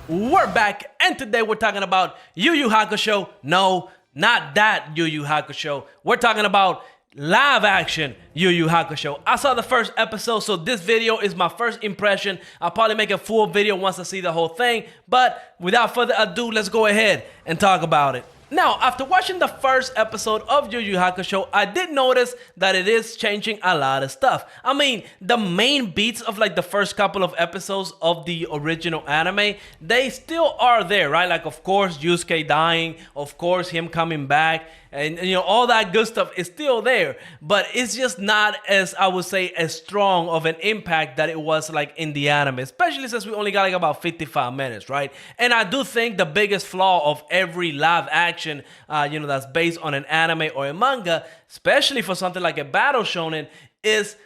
We're back, and today we're talking about Yu Yu Hakusho. No, not that Yu Yu Hakusho. We're talking about live action Yu Yu Hakusho. I saw the first episode, so this video is my first impression. I'll probably make a full video once I see the whole thing, but without further ado, let's go ahead and talk about it. Now, after watching the first episode of Yu Yu Hakusho, I did notice that it is changing a lot of stuff. I mean, the main beats of like the first couple of episodes of the original anime, they still are there, right? Like, of course, Yusuke dying, of course, him coming back, and you know, all that good stuff is still there, but it's just not as, I would say, as strong of an impact that it was like in the anime, especially since we only got like about 55 minutes, right? And I do think the biggest flaw of every live action, that's based on an anime or a manga, especially for something like a battle shonen, is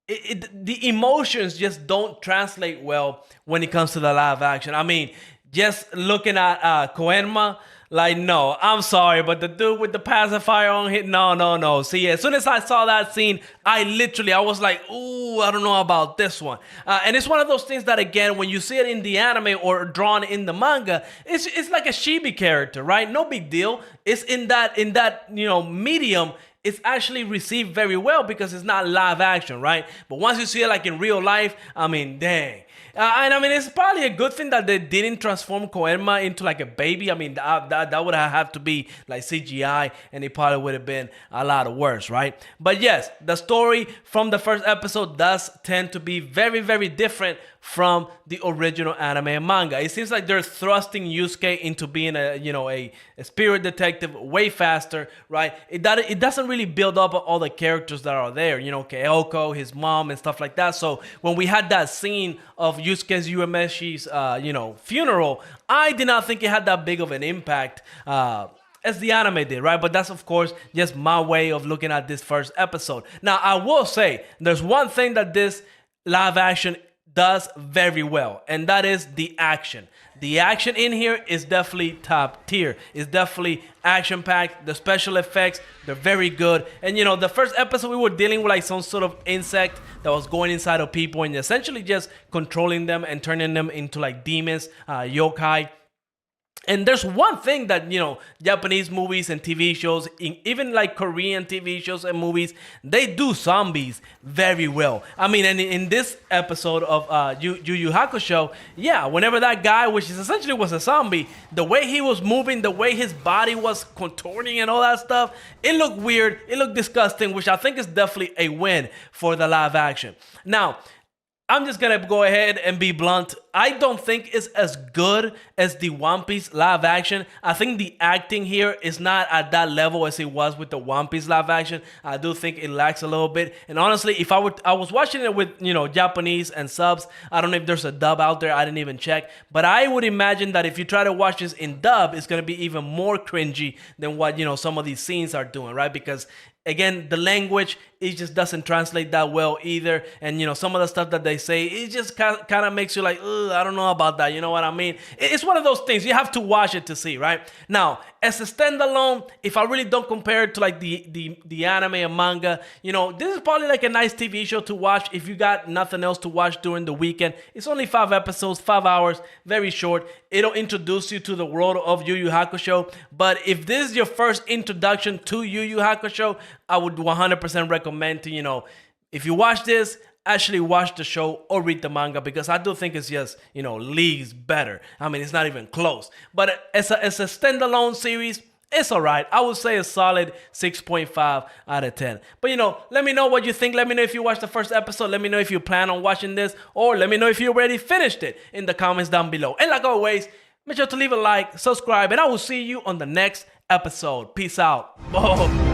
the emotions just don't translate well when it comes to the live action. I mean, just looking at Koenma, like, no, I'm sorry, but the dude with the pacifier on hit, no. See, as soon as I saw that scene, I was like, ooh, I don't know about this one. And it's one of those things that, again, when you see it in the anime or drawn in the manga, it's like a chibi character, right? No big deal. It's in that medium. It's actually received very well because it's not live action, right? But once you see it like in real life, I mean, dang. And I mean, it's probably a good thing that they didn't transform Koenma into like a baby. I mean, that would have to be like CGI, and it probably would have been a lot worse, right? But yes, the story from the first episode does tend to be very, very different from the original anime and manga. It seems like they're thrusting Yusuke into being a spirit detective way faster, right? It doesn't really build up all the characters that are there, Keiko, his mom, and stuff like that. So when we had that scene of Yusuke's Uemeshi's funeral, I did not think it had that big of an impact as the anime did, right? But that's, of course, just my way of looking at this first episode. Now, I will say, there's one thing that this live action does very well, and that is the action. The action in here is definitely top tier. It's definitely action-packed. The special effects, they're very good. And the first episode we were dealing with like some sort of insect that was going inside of people and essentially just controlling them and turning them into like demons, yokai. And there's one thing that, Japanese movies and TV shows, even like Korean TV shows and movies, they do zombies very well. I mean, and in this episode of Yu Yu Hakusho, yeah, whenever that guy, which is essentially was a zombie, the way he was moving, the way his body was contorting and all that stuff, it looked weird, it looked disgusting, which I think is definitely a win for the live action. Now, I'm just gonna go ahead and be blunt. I don't think it's as good as the One Piece live action. I think the acting here is not at that level as it was with the One Piece live action. I do think it lacks a little bit. And honestly, if I was watching it with, Japanese and subs, I don't know if there's a dub out there. I didn't even check. But I would imagine that if you try to watch this in dub, it's gonna be even more cringy than what, some of these scenes are doing, right? Because again, the language, it just doesn't translate that well either. And, some of the stuff that they say, it just kind of makes you like, ugh, I don't know about that. You know what I mean? It's one of those things. You have to watch it to see, right? Now, as a standalone, if I really don't compare it to like the anime and manga, this is probably like a nice TV show to watch if you got nothing else to watch during the weekend. It's only 5 episodes, 5 hours, very short. It'll introduce you to the world of Yu Yu Hakusho. But if this is your first introduction to Yu Yu Hakusho, I would 100% recommend to, if you watch this, actually watch the show or read the manga, because I do think it's just, leagues better. I mean, it's not even close. But as a standalone series, it's all right. I would say a solid 6.5 out of 10. But, let me know what you think. Let me know if you watched the first episode. Let me know if you plan on watching this, or let me know if you already finished it in the comments down below. And like always, make sure to leave a like, subscribe, and I will see you on the next episode. Peace out. Whoa.